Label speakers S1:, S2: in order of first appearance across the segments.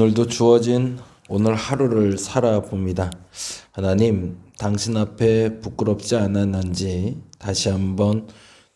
S1: 오늘도 주어진 오늘 하루를 살아봅니다. 하나님, 당신 앞에 부끄럽지 않았는지 다시 한번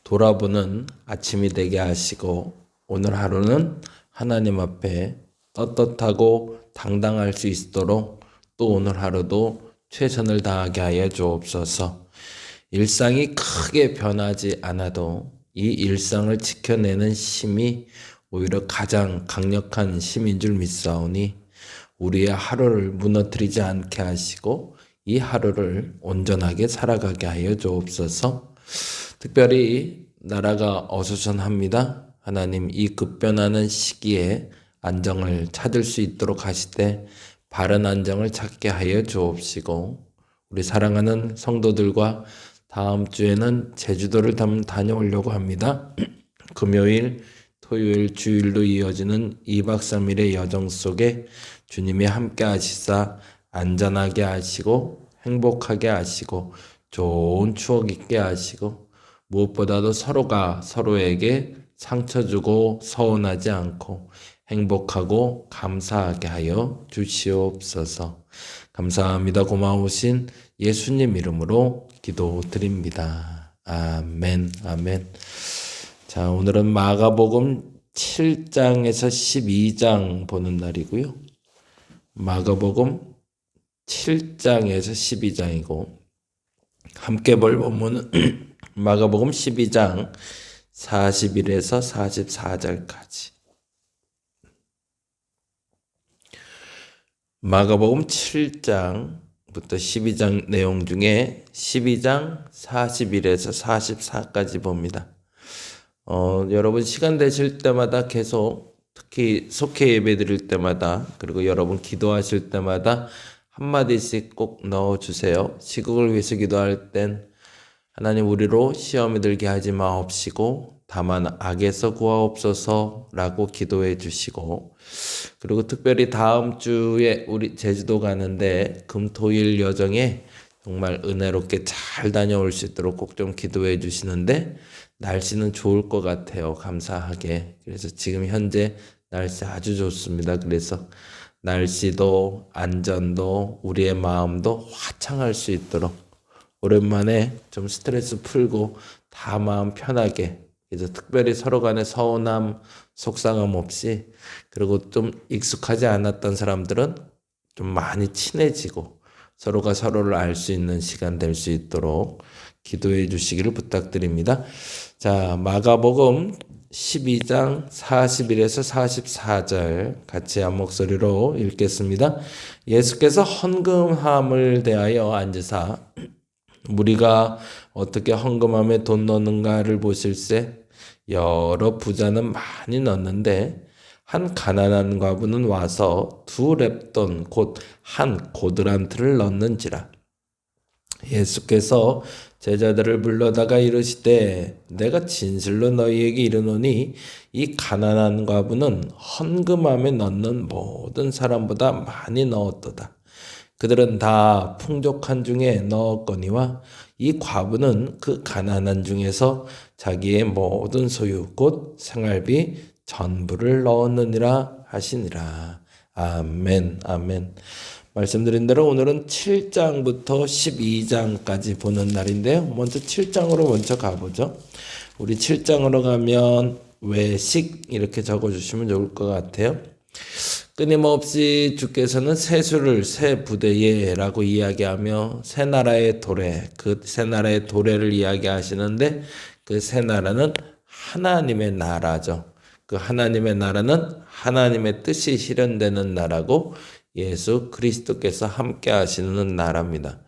S1: 돌아보는 아침이 되게 하시고, 오늘 하루는 하나님 앞에 떳떳하고 당당할 수 있도록 또 오늘 하루도 최선을 다하게 하여 주옵소서. 일상이 크게 변하지 않아도 이 일상을 지켜내는 힘이 오히려 가장 강력한 힘인 줄 믿사오니 우리의 하루를 무너뜨리지 않게 하시고 이 하루를 온전하게 살아가게 하여 주옵소서. 특별히 나라가 어수선합니다. 하나님, 이 급변하는 시기에 안정을 찾을 수 있도록 하시되 바른 안정을 찾게 하여 주옵시고, 우리 사랑하는 성도들과 다음 주에는 제주도를 다녀오려고 합니다. 금요일, 토요일, 주일로 이어지는 2박 3일의 여정 속에 주님이 함께 하시사 안전하게 하시고 행복하게 하시고 좋은 추억 있게 하시고, 무엇보다도 서로가 서로에게 상처 주고 서운하지 않고 행복하고 감사하게 하여 주시옵소서. 감사합니다. 고마우신 예수님 이름으로 기도드립니다. 아멘, 아멘. 자, 오늘은 마가복음 7장에서 12장 보는 날이고요. 마가복음 7장에서 12장이고 함께 볼 본문은 마가복음 12장 41에서 44절까지. 마가복음 7장부터 12장 내용 중에 12장 41에서 44까지 봅니다. 여러분 시간 되실 때마다 계속, 특히 속회 예배 드릴 때마다, 그리고 여러분 기도하실 때마다 한마디씩 꼭 넣어주세요. 시국을 위해서 기도할 땐 하나님, 우리로 시험에 들게 하지 마옵시고 다만 악에서 구하옵소서 라고 기도해 주시고, 그리고 특별히 다음 주에 우리 제주도 가는데 금토일 여정에 정말 은혜롭게 잘 다녀올 수 있도록 꼭 좀 기도해 주시는데, 날씨는 좋을 것 같아요. 감사하게. 그래서 지금 현재 날씨 아주 좋습니다. 그래서 날씨도 안전도 우리의 마음도 화창할 수 있도록 오랜만에 좀 스트레스 풀고 다 마음 편하게, 그래서 특별히 서로 간에 서운함, 속상함 없이, 그리고 좀 익숙하지 않았던 사람들은 좀 많이 친해지고 서로가 서로를 알 수 있는 시간 될 수 있도록 기도해 주시기를 부탁드립니다. 자, 마가복음 12장 41에서 44절 같이 한 목소리로 읽겠습니다. 예수께서 헌금함을 대하여 앉으사 무리가 어떻게 헌금함에 돈 넣는가를 보실세, 여러 부자는 많이 넣는데 한 가난한 과부는 와서 2렙돈 곧 한 고드란트를 넣는지라. 예수께서 제자들을 불러다가 이르시되, 내가 진실로 너희에게 이르노니 이 가난한 과부는 헌금함에 넣는 모든 사람보다 많이 넣었도다. 그들은 다 풍족한 중에 넣었거니와 이 과부는 그 가난한 중에서 자기의 모든 소유 곧 생활비 전부를 넣었느니라 하시니라. 아멘, 아멘. 말씀드린 대로 오늘은 7장부터 12장까지 보는 날인데요. 먼저 7장으로 먼저 가보죠. 우리 7장으로 가면 외식 이렇게 적어주시면 좋을 것 같아요. 끊임없이 주께서는 세수를 새 부대에 라고 이야기하며 새 나라의 도래, 그 새 나라의 도래를 이야기하시는데, 그 새 나라는 하나님의 나라죠. 그 하나님의 나라는 하나님의 뜻이 실현되는 나라고 예수 그리스도께서 함께 하시는 나라입니다.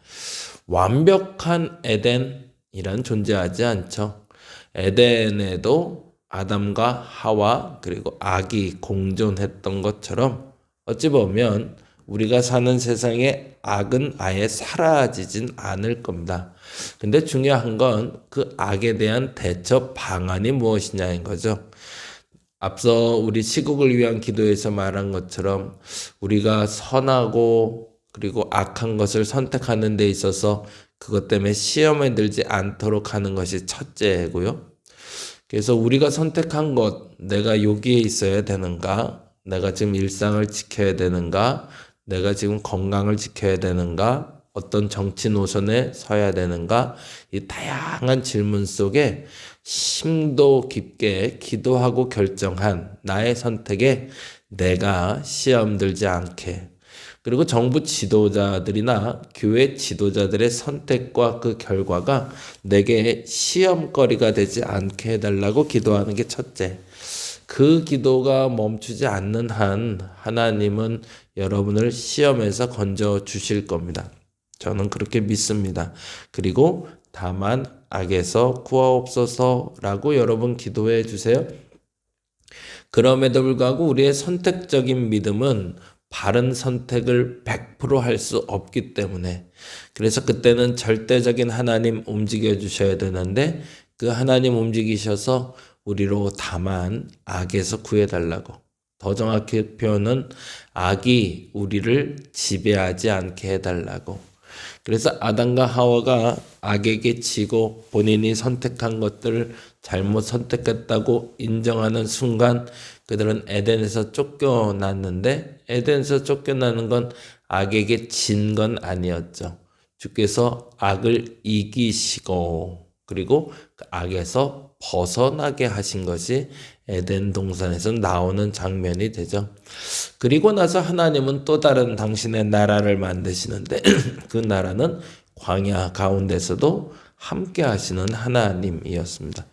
S1: 완벽한 에덴이란 존재하지 않죠. 에덴에도 아담과 하와 그리고 악이 공존했던 것처럼 어찌 보면 우리가 사는 세상에 악은 아예 사라지진 않을 겁니다. 근데 중요한 건 그 악에 대한 대처 방안이 무엇이냐인 거죠. 앞서 우리 시국을 위한 기도에서 말한 것처럼 우리가 선하고 그리고 악한 것을 선택하는 데 있어서 그것 때문에 시험에 들지 않도록 하는 것이 첫째고요. 그래서 우리가 선택한 것, 내가 여기에 있어야 되는가? 내가 지금 일상을 지켜야 되는가? 내가 지금 건강을 지켜야 되는가? 어떤 정치 노선에 서야 되는가? 이 다양한 질문 속에 심도 깊게 기도하고 결정한 나의 선택에 내가 시험 들지 않게, 그리고 정부 지도자들이나 교회 지도자들의 선택과 그 결과가 내게 시험거리가 되지 않게 해달라고 기도하는 게 첫째. 그 기도가 멈추지 않는 한 하나님은 여러분을 시험에서 건져 주실 겁니다. 저는 그렇게 믿습니다. 그리고 다만 악에서 구하옵소서라고 여러분 기도해 주세요. 그럼에도 불구하고 우리의 선택적인 믿음은 바른 선택을 100% 할 수 없기 때문에, 그래서 그때는 절대적인 하나님 움직여 주셔야 되는데 그 하나님 움직이셔서 우리로 다만 악에서 구해달라고, 더 정확히 표현은 악이 우리를 지배하지 않게 해달라고. 그래서 아담과 하와가 악에게 지고 본인이 선택한 것들을 잘못 선택했다고 인정하는 순간 그들은 에덴에서 쫓겨났는데, 에덴에서 쫓겨나는 건 악에게 진 건 아니었죠. 주께서 악을 이기시고 그리고 그 악에서 벗어나게 하신 것이 에덴 동산에서 나오는 장면이 되죠. 그리고 나서 하나님은 또 다른 당신의 나라를 만드시는데 그 나라는 광야 가운데서도 함께 하시는 하나님이었습니다.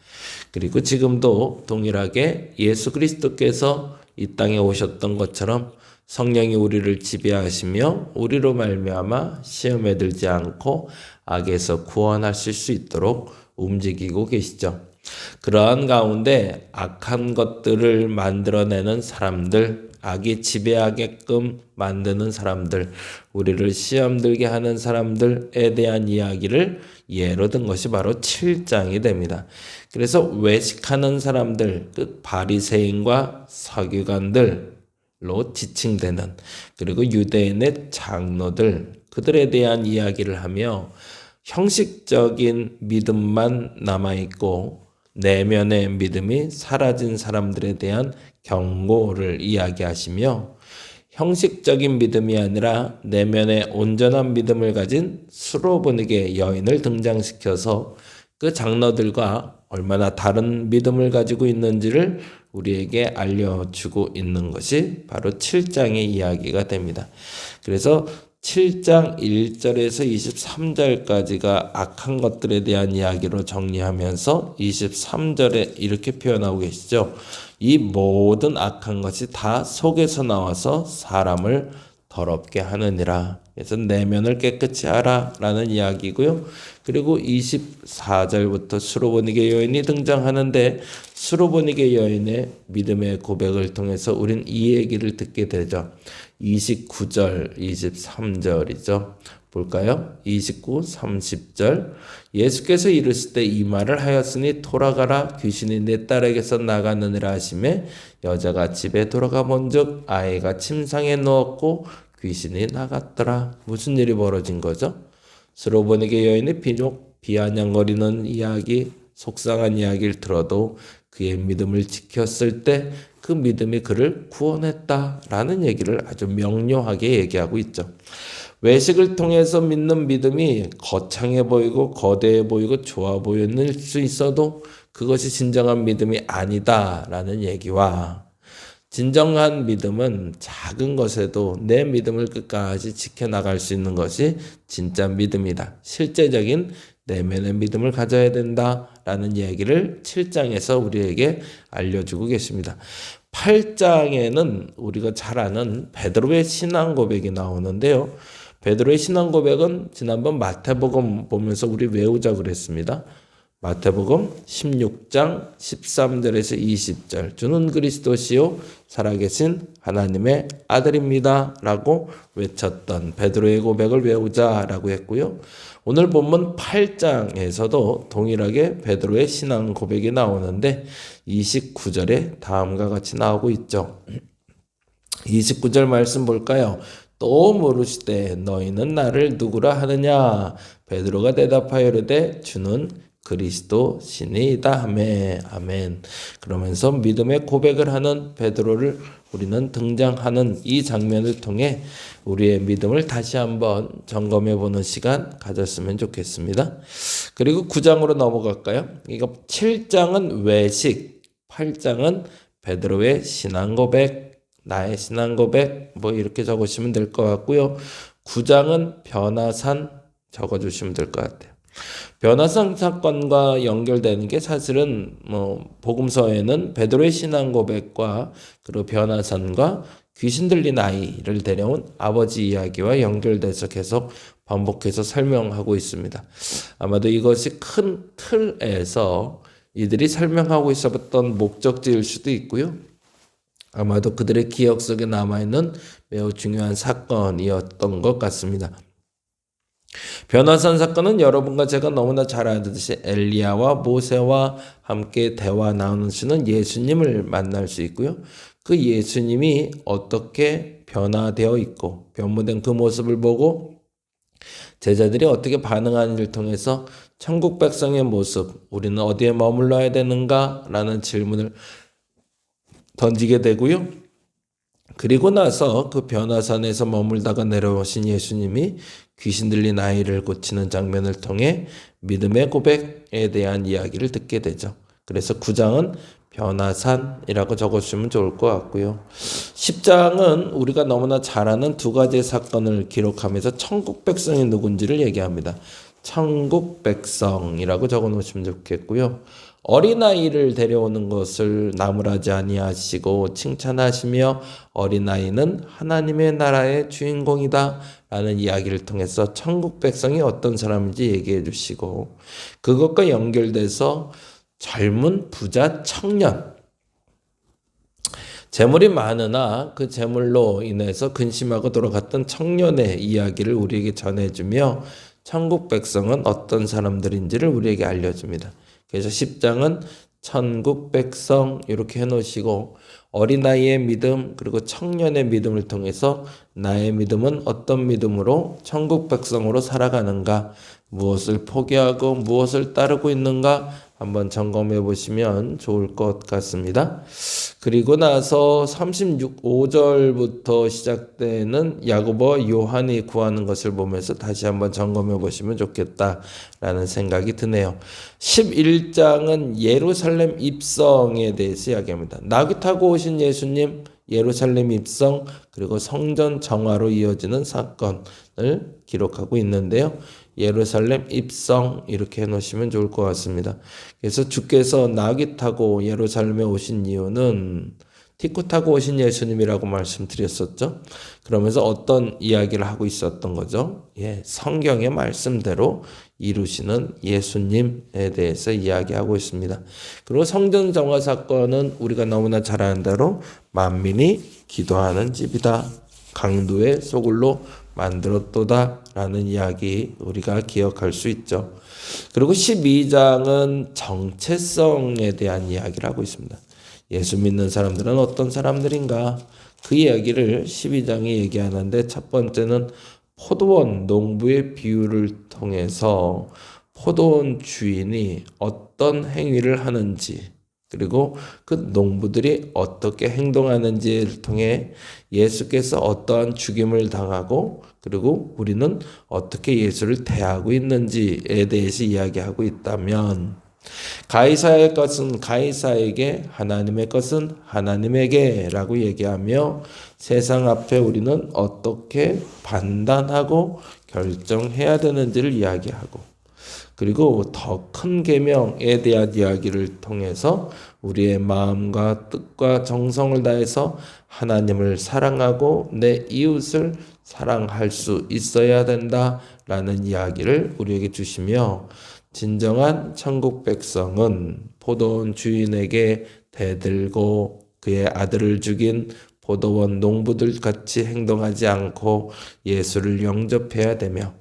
S1: 그리고 지금도 동일하게 예수 그리스도께서 이 땅에 오셨던 것처럼 성령이 우리를 지배하시며 우리로 말미암아 시험에 들지 않고 악에서 구원하실 수 있도록 움직이고 계시죠. 그러한 가운데 악한 것들을 만들어내는 사람들, 악이 지배하게끔 만드는 사람들, 우리를 시험 들게 하는 사람들에 대한 이야기를 예로 든 것이 바로 7장이 됩니다. 그래서 외식하는 사람들, 그 바리새인과 서기관들로 지칭되는, 그리고 유대인의 장로들, 그들에 대한 이야기를 하며 형식적인 믿음만 남아있고 내면의 믿음이 사라진 사람들에 대한 경고를 이야기하시며, 형식적인 믿음이 아니라 내면의 온전한 믿음을 가진 수로보니게 여인을 등장시켜서 그 장로들과 얼마나 다른 믿음을 가지고 있는지를 우리에게 알려주고 있는 것이 바로 7장의 이야기가 됩니다. 그래서 7장 1절에서 23절까지가 악한 것들에 대한 이야기로 정리하면서 23절에 이렇게 표현하고 계시죠. 이 모든 악한 것이 다 속에서 나와서 사람을 더럽게 하느니라. 그래서 내면을 깨끗이 하라 라는 이야기고요. 그리고 24절부터 수로보니게 여인이 등장하는데, 수로보니게 여인의 믿음의 고백을 통해서 우린 이 얘기를 듣게 되죠. 29절, 23절이죠. 볼까요? 29, 30절. 예수께서 이르실 때 이 말을 하였으니 돌아가라, 귀신이 내 딸에게서 나가느니라 하시매, 여자가 집에 돌아가 본즉 아이가 침상에 누웠고 귀신이 나갔더라. 무슨 일이 벌어진 거죠? 수로보니게 여인이 비록 비아냥거리는 이야기, 속상한 이야기를 들어도 그의 믿음을 지켰을 때 그 믿음이 그를 구원했다라는 얘기를 아주 명료하게 얘기하고 있죠. 외식을 통해서 믿는 믿음이 거창해 보이고 거대해 보이고 좋아 보일 수 있어도 그것이 진정한 믿음이 아니다라는 얘기와, 진정한 믿음은 작은 것에도 내 믿음을 끝까지 지켜나갈 수 있는 것이 진짜 믿음이다, 실제적인 내면의 믿음을 가져야 된다라는 얘기를 7장에서 우리에게 알려주고 계십니다. 8장에는 우리가 잘 아는 베드로의 신앙 고백이 나오는데요. 베드로의 신앙 고백은 지난번 마태복음 보면서 우리 외우자 그랬습니다. 마태복음 16장 13절에서 20절, 주는 그리스도시요 살아계신 하나님의 아들입니다 라고 외쳤던 베드로의 고백을 외우자라고 했고요. 오늘 본문 8장에서도 동일하게 베드로의 신앙 고백이 나오는데 29절에 다음과 같이 나오고 있죠. 29절 말씀 볼까요? 또 물으시되 너희는 나를 누구라 하느냐? 베드로가 대답하여 이르되 주는 그리스도 신이다 하매. 아멘. 그러면서 믿음의 고백을 하는 베드로를 우리는 등장하는 이 장면을 통해 우리의 믿음을 다시 한번 점검해 보는 시간 가졌으면 좋겠습니다. 그리고 9장으로 넘어갈까요? 이거 7장은 외식, 8장은 베드로의 신앙 고백, 나의 신앙 고백 뭐 이렇게 적으시면 될 것 같고요. 9장은 변화산 적어주시면 될 것 같아요. 변화산 사건과 연결되는 게 사실은 복음서에는 베드로의 신앙 고백과 그리고 변화산과 귀신 들린 아이를 데려온 아버지 이야기와 연결돼서 계속 반복해서 설명하고 있습니다. 아마도 이것이 큰 틀에서 이들이 설명하고 있었던 목적지일 수도 있고요. 아마도 그들의 기억 속에 남아있는 매우 중요한 사건이었던 것 같습니다. 변화산 사건은 여러분과 제가 너무나 잘 아듯이 엘리야와 모세와 함께 대화 나누시는 예수님을 만날 수 있고요. 그 예수님이 어떻게 변화되어 있고 변모된 그 모습을 보고 제자들이 어떻게 반응하는지를 통해서 천국 백성의 모습, 우리는 어디에 머물러야 되는가? 라는 질문을 던지게 되고요. 그리고 나서 그 변화산에서 머물다가 내려오신 예수님이 귀신 들린 아이를 고치는 장면을 통해 믿음의 고백에 대한 이야기를 듣게 되죠. 그래서 9장은 변화산이라고 적어주시면 좋을 것 같고요. 10장은 우리가 너무나 잘 아는 두 가지의 사건을 기록하면서 천국 백성이 누군지를 얘기합니다. 천국 백성이라고 적어놓으시면 좋겠고요. 어린아이를 데려오는 것을 나무라지 아니하시고 칭찬하시며 어린아이는 하나님의 나라의 주인공이다 라는 이야기를 통해서 천국 백성이 어떤 사람인지 얘기해 주시고 그것과 연결돼서 젊은 부자 청년 재물이 많으나 그 재물로 인해서 근심하고 돌아갔던 청년의 이야기를 우리에게 전해주며 천국 백성은 어떤 사람들인지를 우리에게 알려줍니다. 그래서 10장은 천국 백성 이렇게 해놓으시고 어린아이의 믿음 그리고 청년의 믿음을 통해서 나의 믿음은 어떤 믿음으로 천국 백성으로 살아가는가, 무엇을 포기하고 무엇을 따르고 있는가 한번 점검해 보시면 좋을 것 같습니다. 그리고 나서 35절부터 시작되는 야고보와 요한이 구하는 것을 보면서 다시 한번 점검해 보시면 좋겠다라는 생각이 드네요. 11장은 예루살렘 입성에 대해서 이야기합니다. 나귀 타고 오신 예수님, 예루살렘 입성, 그리고 성전 정화로 이어지는 사건을 기록하고 있는데요. 예루살렘 입성 이렇게 해놓으시면 좋을 것 같습니다. 그래서 주께서 나귀 타고 예루살렘에 오신 이유는 티쿠 타고 오신 예수님이라고 말씀드렸었죠. 그러면서 어떤 이야기를 하고 있었던 거죠? 성경의 말씀대로 이루시는 예수님에 대해서 이야기하고 있습니다. 그리고 성전 정화 사건은 우리가 너무나 잘 아는 대로 만민이 기도하는 집이다. 강도의 소굴로 만들었도다 라는 이야기 우리가 기억할 수 있죠. 그리고 12장은 정체성에 대한 이야기를 하고 있습니다. 예수 믿는 사람들은 어떤 사람들인가? 그 이야기를 12장이 얘기하는데 첫 번째는 포도원 농부의 비유를 통해서 포도원 주인이 어떤 행위를 하는지 그리고 그 농부들이 어떻게 행동하는지를 통해 예수께서 어떠한 죽임을 당하고 그리고 우리는 어떻게 예수를 대하고 있는지에 대해서 이야기하고 있다면 가이사의 것은 가이사에게 하나님의 것은 하나님에게 라고 얘기하며 세상 앞에 우리는 어떻게 판단하고 결정해야 되는지를 이야기하고 그리고 더 큰 계명에 대한 이야기를 통해서 우리의 마음과 뜻과 정성을 다해서 하나님을 사랑하고 내 이웃을 사랑할 수 있어야 된다라는 이야기를 우리에게 주시며 진정한 천국 백성은 포도원 주인에게 대들고 그의 아들을 죽인 포도원 농부들 같이 행동하지 않고 예수를 영접해야 되며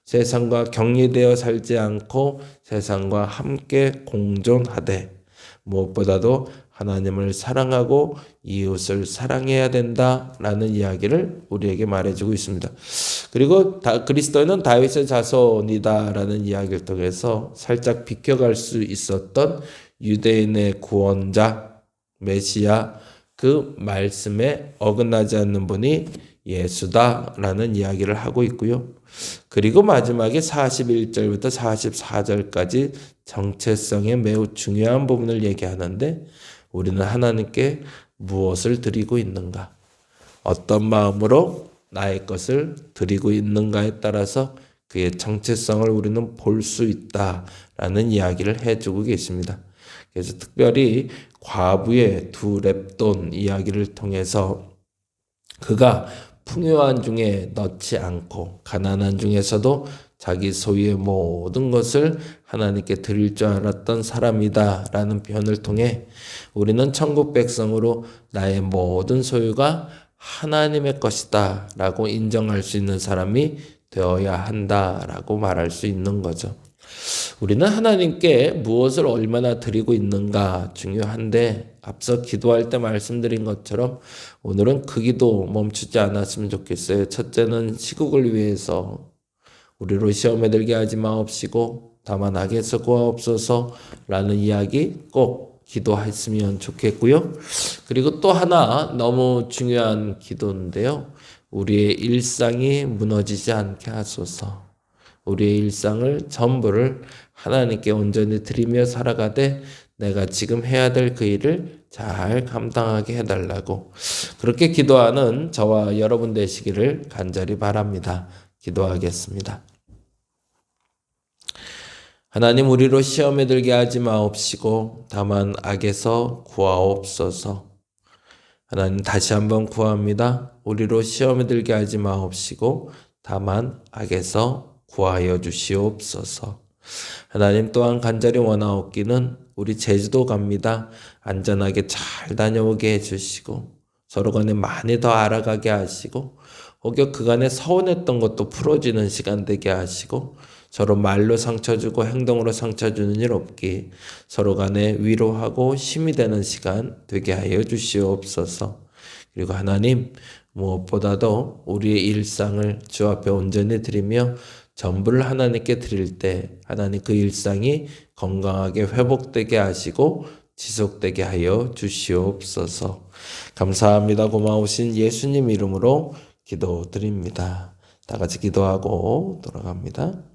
S1: 세상과 격리되어 살지 않고 세상과 함께 공존하되 무엇보다도 하나님을 사랑하고 이웃을 사랑해야 된다라는 이야기를 우리에게 말해주고 있습니다. 그리고 그리스도는 다윗의 자손이다라는 이야기를 통해서 살짝 비켜갈 수 있었던 유대인의 구원자 메시아 그 말씀에 어긋나지 않는 분이 예수다라는 이야기를 하고 있고요. 그리고 마지막에 41절부터 44절까지 정체성의 매우 중요한 부분을 얘기하는데 우리는 하나님께 무엇을 드리고 있는가? 어떤 마음으로 나의 것을 드리고 있는가에 따라서 그의 정체성을 우리는 볼 수 있다라는 이야기를 해주고 계십니다. 그래서 특별히 과부의 두 렙돈 이야기를 통해서 그가 풍요한 중에 넣지 않고 가난한 중에서도 자기 소유의 모든 것을 하나님께 드릴 줄 알았던 사람이다라는 표현을 통해 우리는 천국 백성으로 나의 모든 소유가 하나님의 것이다 라고 인정할 수 있는 사람이 되어야 한다라고 말할 수 있는 거죠. 우리는 하나님께 무엇을 얼마나 드리고 있는가 중요한데 앞서 기도할 때 말씀드린 것처럼 오늘은 그 기도 멈추지 않았으면 좋겠어요. 첫째는 시국을 위해서 우리로 시험에 들게 하지 마옵시고 다만 악에서 구하옵소서라는 이야기 꼭 기도했으면 좋겠고요. 그리고 또 하나 너무 중요한 기도인데요. 우리의 일상이 무너지지 않게 하소서. 우리의 일상을 전부를 하나님께 온전히 드리며 살아가되 내가 지금 해야 될 그 일을 잘 감당하게 해달라고 그렇게 기도하는 저와 여러분 되시기를 간절히 바랍니다. 기도하겠습니다. 하나님, 우리로 시험에 들게 하지 마옵시고 다만 악에서 구하옵소서. 하나님, 다시 한번 구합니다. 우리로 시험에 들게 하지 마옵시고 다만 악에서 구하여 주시옵소서. 하나님, 또한 간절히 원하옵기는 우리 제주도 갑니다. 안전하게 잘 다녀오게 해주시고 서로 간에 많이 더 알아가게 하시고 혹여 그간에 서운했던 것도 풀어지는 시간 되게 하시고 서로 말로 상처 주고 행동으로 상처 주는 일 없기 서로 간에 위로하고 힘이 되는 시간 되게 하여 주시옵소서. 그리고 하나님, 무엇보다도 우리의 일상을 주 앞에 온전히 드리며 전부를 하나님께 드릴 때 하나님 그 일상이 건강하게 회복되게 하시고 지속되게 하여 주시옵소서. 감사합니다. 고마우신 예수님 이름으로 기도드립니다. 다 같이 기도하고 돌아갑니다.